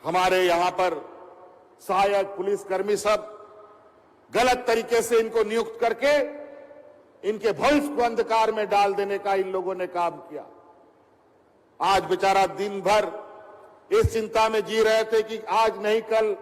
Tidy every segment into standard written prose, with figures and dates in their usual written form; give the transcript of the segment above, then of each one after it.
हमारे यहां पर सहायक पुलिसकर्मी सब गलत तरीके से इनको नियुक्त करके इनके भविष्य को अंधकार में डाल देने का इन लोगों ने काम किया। आज बेचारा दिन भर इस चिंता में जी रहे थे कि आज नहीं कल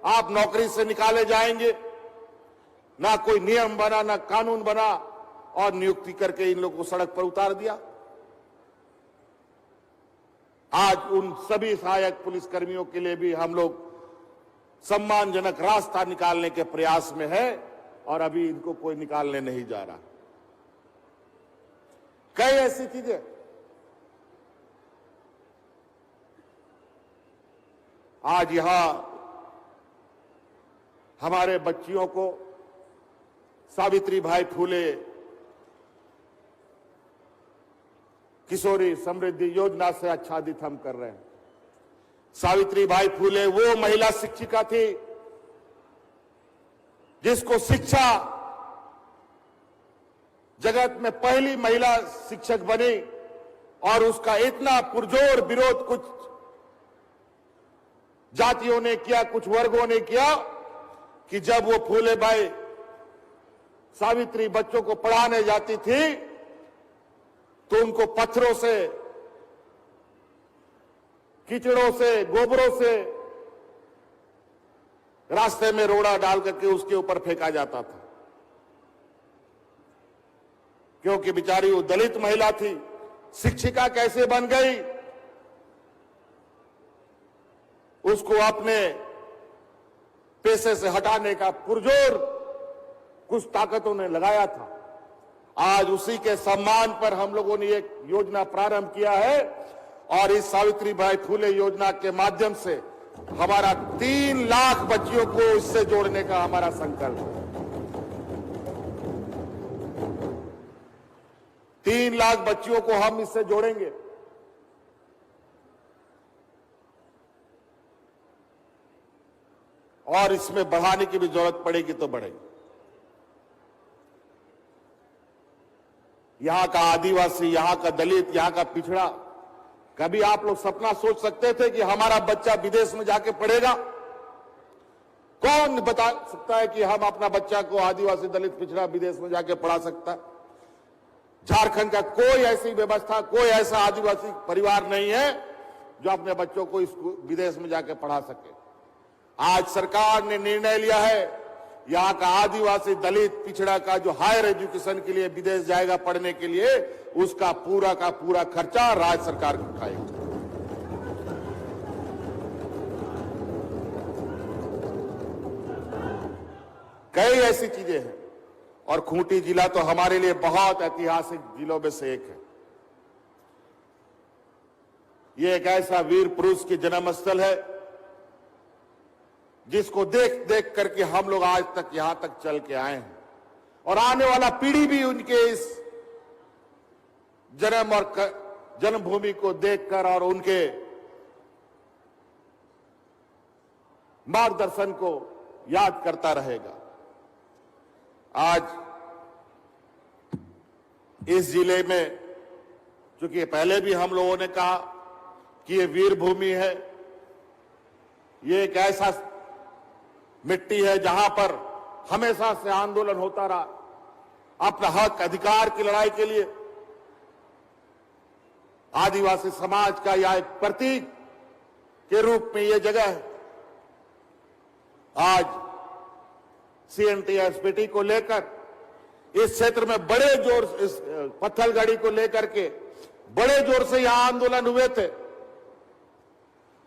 आप नौकरी से निकाले जाएंगे। ना कोई नियम बना, ना कानून बना, और नियुक्ति करके इन लोगों को सड़क पर उतार दिया। आज उन सभी सहायक पुलिसकर्मियों के लिए भी हम लोग सम्मानजनक रास्ता निकालने के प्रयास में है, और अभी इनको कोई निकालने नहीं जा रहा। कई ऐसी चीजें आज यहां हमारे बच्चियों को सावित्रीबाई फूले किशोरी समृद्धि योजना से आच्छादित हम कर रहे हैं। सावित्रीबाई फूले वो महिला शिक्षिका थी जिसको शिक्षा जगत में पहली महिला शिक्षक बनी, और उसका इतना पुरजोर विरोध कुछ जातियों ने किया, कुछ वर्गों ने किया, कि जब वो फूलेबाई सावित्री बच्चों को पढ़ाने जाती थी तो उनको पत्थरों से, कीचड़ों से, गोबरों से रास्ते में रोड़ा डाल करके उसके ऊपर फेंका जाता था, क्योंकि बेचारी वो दलित महिला थी। शिक्षिका कैसे बन गई, उसको अपने पेशे से हटाने का पुरजोर कुछ ताकतों ने लगाया था। आज उसी के सम्मान पर हम लोगों ने एक योजना प्रारंभ किया है, और इस सावित्रीबाई फूले योजना के माध्यम से हमारा 3 लाख बच्चियों को इससे जोड़ने का हमारा संकल्प है। 3 लाख बच्चियों को हम इससे जोड़ेंगे। और इसमें बढ़ाने की भी जरूरत पड़ेगी तो बढ़ेगी। यहां का आदिवासी, यहां का दलित, यहां का पिछड़ा, कभी आप लोग सपना सोच सकते थे कि हमारा बच्चा विदेश में जाके पढ़ेगा? कौन बता सकता है कि हम अपना बच्चा को आदिवासी, दलित, पिछड़ा विदेश में जाके पढ़ा सकता है? झारखंड का कोई ऐसी व्यवस्था, कोई ऐसा आदिवासी परिवार नहीं है जो अपने बच्चों को विदेश में जाके पढ़ा सके। आज सरकार ने निर्णय लिया है, यहां का आदिवासी, दलित, पिछड़ा का जो हायर एजुकेशन के लिए विदेश जाएगा पढ़ने के लिए, उसका पूरा का पूरा खर्चा राज्य सरकार उठाएगी। कई ऐसी चीजें हैं, और खूंटी जिला तो हमारे लिए बहुत ऐतिहासिक जिलों में से एक है। ये एक ऐसा वीर पुरुष की जन्मस्थल है जिसको देख देख करके हम लोग आज तक यहां तक चल के आए हैं, और आने वाला पीढ़ी भी उनके इस जन्म और जन्मभूमि को देखकर और उनके मार्गदर्शन को याद करता रहेगा। आज इस जिले में, चूंकि पहले भी हम लोगों ने कहा कि ये वीर भूमि है, ये एक ऐसा मिट्टी है जहां पर हमेशा से आंदोलन होता रहा, अपना हक अधिकार की लड़ाई के लिए। आदिवासी समाज का यह एक प्रतीक के रूप में यह जगह है। आज CNTSPT को लेकर इस क्षेत्र में बड़े जोर से, इस पत्थलगड़ी को लेकर के बड़े जोर से यहां आंदोलन हुए थे,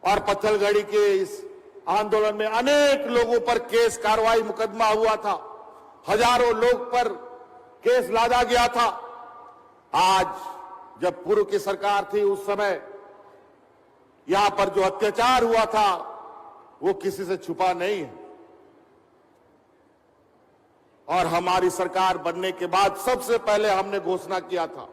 और पत्थलगड़ी के इस आंदोलन में अनेक लोगों पर केस, कार्रवाई, मुकदमा हुआ था। हजारों लोग पर केस लादा गया था। आज जब पूर्व की सरकार थी, उस समय यहां पर जो अत्याचार हुआ था वो किसी से छुपा नहीं है, और हमारी सरकार बनने के बाद सबसे पहले हमने घोषणा किया था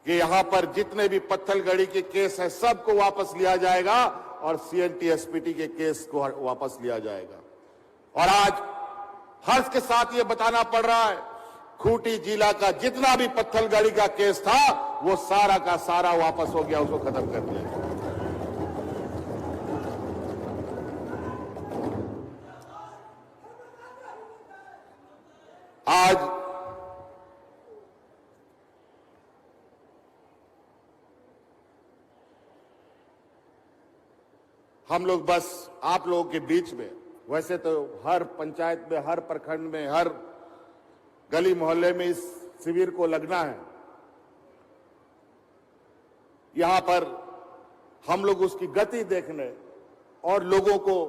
कि यहां पर जितने भी पत्थलगड़ी के केस है सबको वापस लिया जाएगा, और CNTSPT के केस को वापस लिया जाएगा। और आज हर्ष के साथ ये बताना पड़ रहा है, खूंटी जिला का जितना भी पत्थलगड़ी का केस था वो सारा का सारा वापस हो गया, उसको खत्म कर दिया। हम लोग बस आप लोगों के बीच में, वैसे तो हर पंचायत में, हर प्रखंड में, हर गली मोहल्ले में इस शिविर को लगना है। यहां पर हम लोग उसकी गति देखने और लोगों को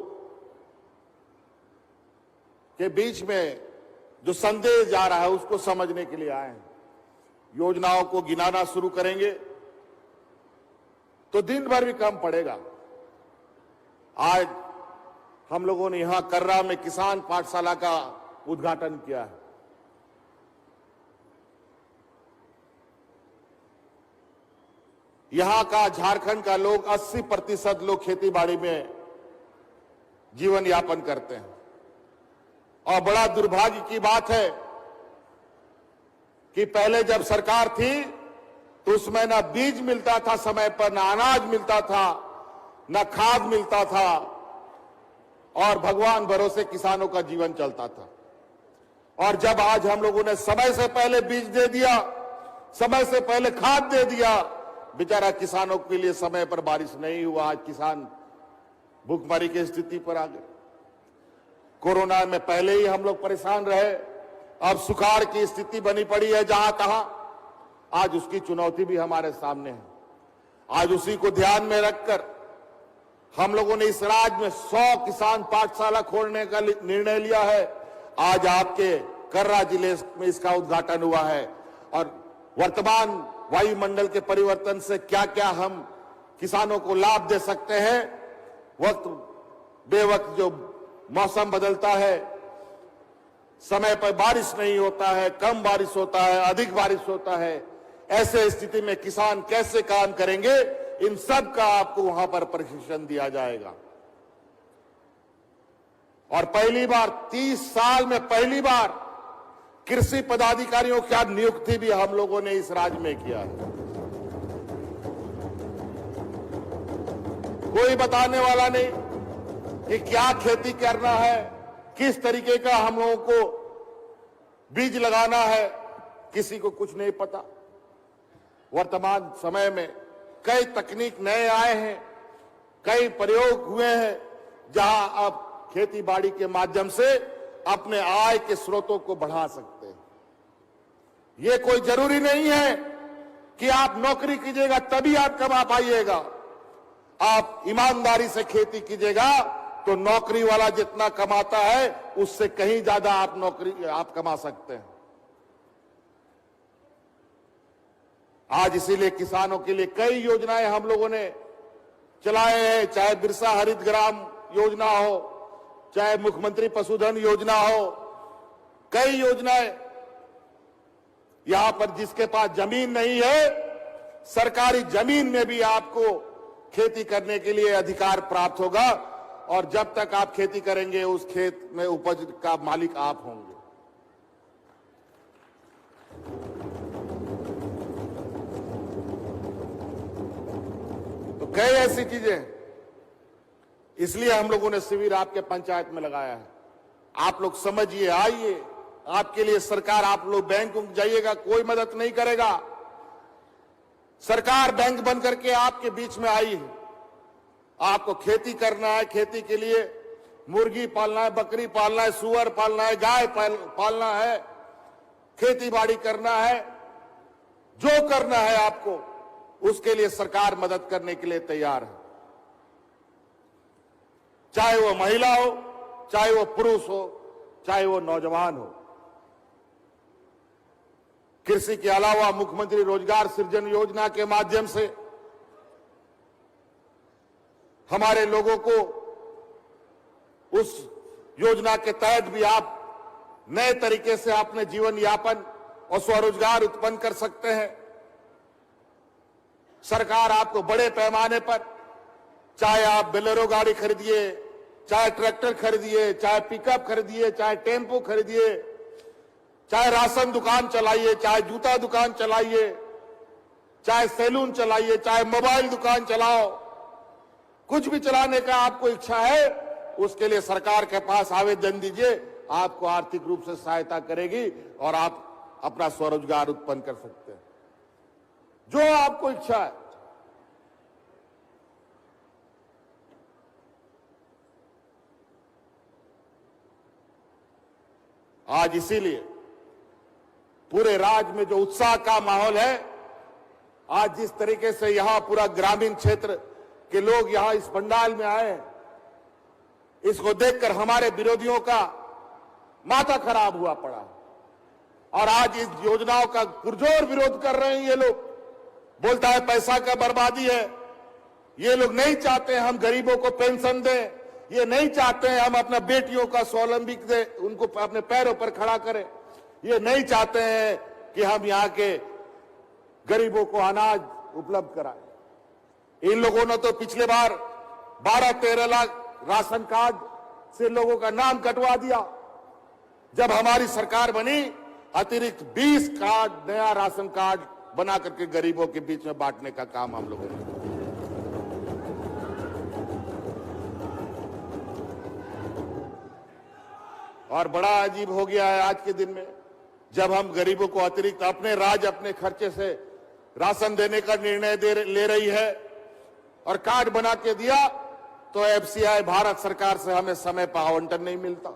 के बीच में जो संदेश जा रहा है उसको समझने के लिए आए हैं। योजनाओं को गिनाना शुरू करेंगे तो दिन भर भी कम पड़ेगा। आज हम लोगों ने यहां कर्रा में किसान पाठशाला का उद्घाटन किया है। यहां का झारखंड का लोग 80% लोग खेती-बाड़ी में जीवन यापन करते हैं और बड़ा दुर्भाग्य की बात है कि पहले जब सरकार थी तो उसमें ना बीज मिलता था समय पर, ना अनाज मिलता था, ना खाद मिलता था और भगवान भरोसे किसानों का जीवन चलता था। और जब आज हम लोगों ने समय से पहले बीज दे दिया, समय से पहले खाद दे दिया, बेचारा किसानों के लिए समय पर बारिश नहीं हुआ, आज किसान भूखमरी की स्थिति पर आ गए। कोरोना में पहले ही हम लोग परेशान रहे, अब सुखाड़ की स्थिति बनी पड़ी है जहां तहां। आज उसकी चुनौती भी हमारे सामने है। आज उसी को ध्यान में रखकर हम लोगों ने इस राज्य में 100 किसान पाठशाला खोलने का निर्णय लिया है। आज आपके कर्रा जिले में इसका उद्घाटन हुआ है। और वर्तमान वायुमंडल के परिवर्तन से क्या क्या हम किसानों को लाभ दे सकते हैं, वक्त बेवक्त जो मौसम बदलता है, समय पर बारिश नहीं होता है, कम बारिश होता है, अधिक बारिश होता है, ऐसे स्थिति में किसान कैसे काम करेंगे, इन सब का आपको वहां पर प्रशिक्षण दिया जाएगा। और पहली बार 30 साल में पहली बार कृषि पदाधिकारियों की नियुक्ति भी हम लोगों ने इस राज्य में किया है। कोई बताने वाला नहीं कि क्या खेती करना है, किस तरीके का हम लोगों को बीज लगाना है, किसी को कुछ नहीं पता। वर्तमान समय में कई तकनीक नए आए हैं, कई प्रयोग हुए हैं जहां आप खेती बाड़ी के माध्यम से अपने आय के स्रोतों को बढ़ा सकते हैं। ये कोई जरूरी नहीं है कि आप नौकरी कीजिएगा तभी आप कमा पाइएगा। आप ईमानदारी से खेती कीजिएगा तो नौकरी वाला जितना कमाता है उससे कहीं ज्यादा आप कमा सकते हैं। आज इसीलिए किसानों के लिए कई योजनाएं हम लोगों ने चलाए हैं, चाहे बिरसा हरित ग्राम योजना हो, चाहे मुख्यमंत्री पशुधन योजना हो, कई योजनाएं। यहां पर जिसके पास जमीन नहीं है, सरकारी जमीन में भी आपको खेती करने के लिए अधिकार प्राप्त होगा और जब तक आप खेती करेंगे उस खेत में उपज का मालिक आप होंगे। तो कई ऐसी चीजें, इसलिए हम लोगों ने शिविर आपके पंचायत में लगाया है। आप लोग समझिए, आइए, आपके लिए सरकार, आप लोग बैंक जाइएगा, कोई मदद नहीं करेगा। सरकार बैंक बन करके आपके बीच में आई है। आपको खेती करना है, खेती के लिए मुर्गी पालना है, बकरी पालना है, सुअर पालना है, गाय पालना है, खेती बाड़ी करना है, जो करना है आपको, उसके लिए सरकार मदद करने के लिए तैयार है। चाहे वो महिला हो, चाहे वो पुरुष हो, चाहे वो नौजवान हो। कृषि के अलावा मुख्यमंत्री रोजगार सृजन योजना के माध्यम से हमारे लोगों को उस योजना के तहत भी आप नए तरीके से अपने जीवन यापन और स्वरोजगार उत्पन्न कर सकते हैं। सरकार आपको बड़े पैमाने पर, चाहे आप बोलेरो गाड़ी खरीदिए, चाहे ट्रैक्टर खरीदिए, चाहे पिकअप खरीदिए, चाहे टेम्पो खरीदिए, चाहे राशन दुकान चलाइए, चाहे जूता दुकान चलाइए, चाहे सैलून चलाइए, चाहे मोबाइल दुकान चलाओ, कुछ भी चलाने का आपको इच्छा है, उसके लिए सरकार के पास आवेदन दीजिए। आपको आर्थिक रूप से सहायता करेगी और आप अपना स्वरोजगार उत्पन्न कर सकते हैं, जो आपको इच्छा है। आज इसीलिए पूरे राज्य में जो उत्साह का माहौल है, आज जिस तरीके से यहां पूरा ग्रामीण क्षेत्र के लोग यहां इस पंडाल में आए, इसको देखकर हमारे विरोधियों का माथा खराब हुआ पड़ा और आज इस योजनाओं का पुरजोर विरोध कर रहे हैं। ये लोग बोलता है पैसा का बर्बादी है, ये लोग नहीं चाहते हम गरीबों को पेंशन दें, ये नहीं चाहते हैं हम अपना बेटियों का स्वावलंबी दे, उनको अपने पैरों पर खड़ा करें, ये नहीं चाहते हैं कि हम यहाँ के गरीबों को अनाज उपलब्ध कराएं। इन लोगों ने तो पिछले बार 12-13 लाख राशन कार्ड से लोगों का नाम कटवा दिया। जब हमारी सरकार बनी, अतिरिक्त 20 कार्ड, नया राशन कार्ड बना करके गरीबों के बीच में बांटने का काम हम लोगों ने। और बड़ा अजीब हो गया है आज के दिन में, जब हम गरीबों को अतिरिक्त अपने राज्य अपने खर्चे से राशन देने का निर्णय ले रही है और कार्ड बना के दिया, तो एफसीआई भारत सरकार से हमें समय पर आवंटन नहीं मिलता।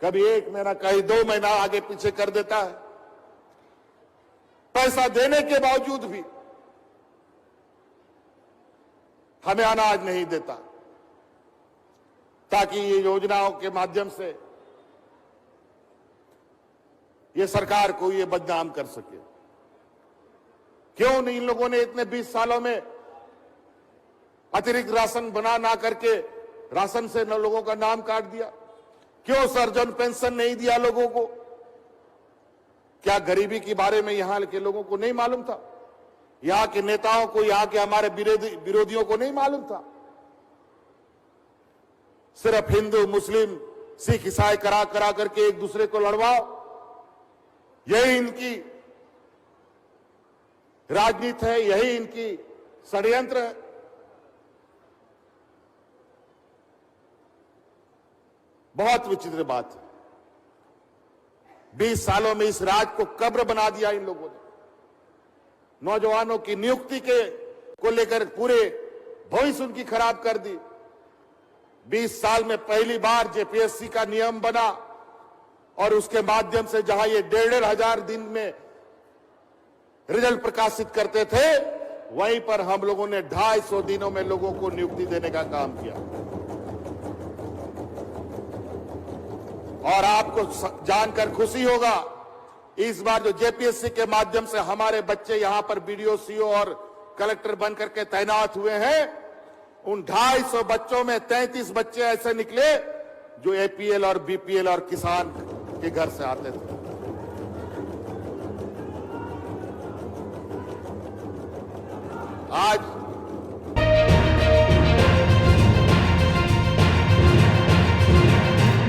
कभी 1 महीना, कहीं 2 महीना आगे पीछे कर देता है। पैसा देने के बावजूद भी हमें अनाज नहीं देता, ताकि ये योजनाओं के माध्यम से ये सरकार को ये बदनाम कर सके। क्यों नहीं इन लोगों ने इतने 20 सालों में अतिरिक्त राशन बना ना करके राशन से लोगों का नाम काट दिया? क्यों सर्जन पेंशन नहीं दिया लोगों को? क्या गरीबी के बारे में यहां के लोगों को नहीं मालूम था? यहां के नेताओं को, यहां के हमारे विरोधियों को नहीं मालूम था? सिर्फ हिंदू, मुस्लिम, सिख, ईसाई करा करके एक दूसरे को लड़वाओ, यही इनकी राजनीति है, यही इनकी षड्यंत्र है। बहुत विचित्र बात है। 20 सालों में इस राज्य को कब्र बना दिया इन लोगों ने। नौजवानों की नियुक्ति को लेकर पूरे भविष्य उनकी खराब कर दी। 20 साल में पहली बार जेपीएससी का नियम बना और उसके माध्यम से जहां ये 1,500 दिन में रिजल्ट प्रकाशित करते थे, वहीं पर हम लोगों ने 250 दिनों में लोगों को नियुक्ति देने का काम किया। और आपको जानकर खुशी होगा, इस बार जो जेपीएससी के माध्यम से हमारे बच्चे यहां पर बीडीओ, सीओ और कलेक्टर बनकर के तैनात हुए हैं, उन 250 बच्चों में 33 बच्चे ऐसे निकले जो एपीएल और बीपीएल और किसान के घर से आते थे। आज